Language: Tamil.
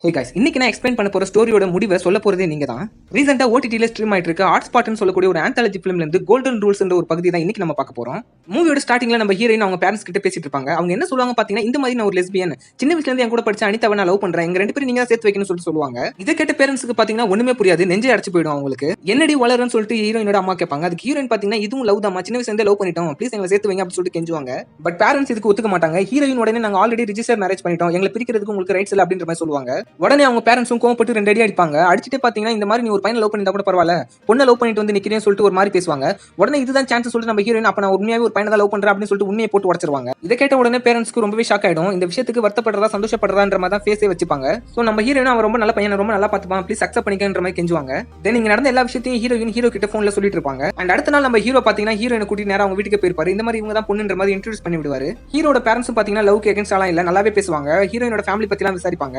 ஹே கைஸ், இன்னைக்கு நான் எக்ஸ்பிளைன் பண்ண போற ஸ்டோரியோட முடிவை சொல்ல போறதே நீங்க தான். ரீசெண்டா ஓடிடில ஸ்ட்ரீம் ஆயிட்டு இருக்க ஹாட் ஸ்பாட்னு சொல்லக்கூடிய ஒரு ஆந்தாலஜி ஃபிலிம்ல இருந்து கோல்டன் ரூல்ஸ் என்ற ஒரு பகுதி தான் இன்னைக்கு நம்ம பார்க்க போறோம். மூவியோட ஸ்டார்டிங்ல நம்ம ஹீரோயின் அவங்க பேரண்ட்ஸ் கிட்ட பேசிட்டு இருப்பாங்க. அவங்க என்ன சொல்லுவாங்க பாத்தீங்கன்னா, இந்த மாதிரி நான் ஒரு லெஸ்பியன், சின்ன வயசுல இருந்து என் கூட படிச்ச அனிதாவை நான் லவ் பண்றேன், எங்க ரெண்டு பேரும் நீங்க தான் சேர்த்து வைக்கணும்னு சொல்லுவாங்க. இதை கேட்ட பேரண்ட்ஸ்க்கு பாத்தீங்கன்னா ஒண்ணுமே புரியாது, நெஞ்சே அடைச்சு போயிடும் அவங்களுக்கு. என்னடி வளருன்னு சொல்லிட்டு ஹீரோயினோட அம்மா கேட்பாங்க. அதுக்கு ஹீரோயின் பாத்தீங்கன்னா இதுவும் லவ் தான், சின்ன வயசுல இருந்து லவ் பண்ணிட்டோம், ப்ளீஸ் எங்களை சேர்த்து வைங்க அப்படின்னு சொல்லிட்டு கெஞ்சுவாங்க. பட் பேரண்ட்ஸ் இதுக்கு ஒத்துக்க மாட்டாங்க. ஹீரோயின் உடனே நாங்க ஆல்ரெடி ரிஜிஸ்டர் மேரேஜ் பண்ணிட்டோம், எங்களை பிரிக்கிறதுக்கு உங்களுக்கு ரைட்ஸ் இல்ல அப்படின்ற மாதிரி சொல்லுவாங்க. உடனே அவங்க பேரண்ட்ஸ் கோவப்பட்டு ரெண்டு அடி அடிப்பாங்க. அடிச்சுட்டு பாத்தீங்கன்னா இந்த மாதிரி நீ ஒரு பையனை லவ் பண்ணிட்டா கூட பரவாயில்ல, பொண்ணை லவ் பண்ணிட்டு வந்து நிக்கிறேன்னு சொல்லிட்டு ஒரு மாதிரி பேசுவாங்க. உடனே இதுதான் சான்ஸ் சொல்லிட்டு நம்ம ஹீரோயின் அப்ப நான் உண்மையாவே ஒரு பையனை தான் லவ் பண்றேன் அப்படின்னு சொல்லிட்டு உண்மையை போட்டு உடைச்சிருவாங்க. இதை கேட்ட உடனே பேரண்ட்ஸ்க்கு ரொம்பவே ஷாக் ஆயிடும். இந்த விஷயத்துக்கு வருத்தப்படுறதா சந்தோஷப்படுறதான்ற மாதிரி தான் ஃபேஸே வச்சுப்பாங்க. சோ நம்ம ஹீரோயின் அவன் ரொம்ப நல்ல பையன், ரொம்ப நல்லா பாத்துப்பான், ப்ளீஸ் அக்செப்ட் பண்ணிக்கன்ற மாதிரி கெஞ்சுவாங்க. தென் இங்க நடந்த எல்லா விஷயத்தையும் ஹீரோயின் ஹீரோ கிட்ட போன்ல சொல்லிட்டு இருப்பாங்க. அண்ட் அடுத்த நாள் நம்ம ஹீரோ பாத்தீங்கன்னா ஹீரோயினை கூட்டி நேரா அவங்க வீட்டுக்கு போயிருப்பாரு. இந்த மாதிரி இவங்க தான் பொண்ணுன்ற மாதிரி இன்ட்ரோடியூஸ் பண்ணி விடுவாரு. ஹீரோட பேரண்ட்ஸ் பாத்தீங்கன்னா லவ் அகைன்ஸ்ட் ஆலாம் இல்ல, நல்லாவே பேசுவாங்க. ஹீரோயினோட ஃபேமிலி பத்தி எல்லாம் விசாரிப்பாங்க.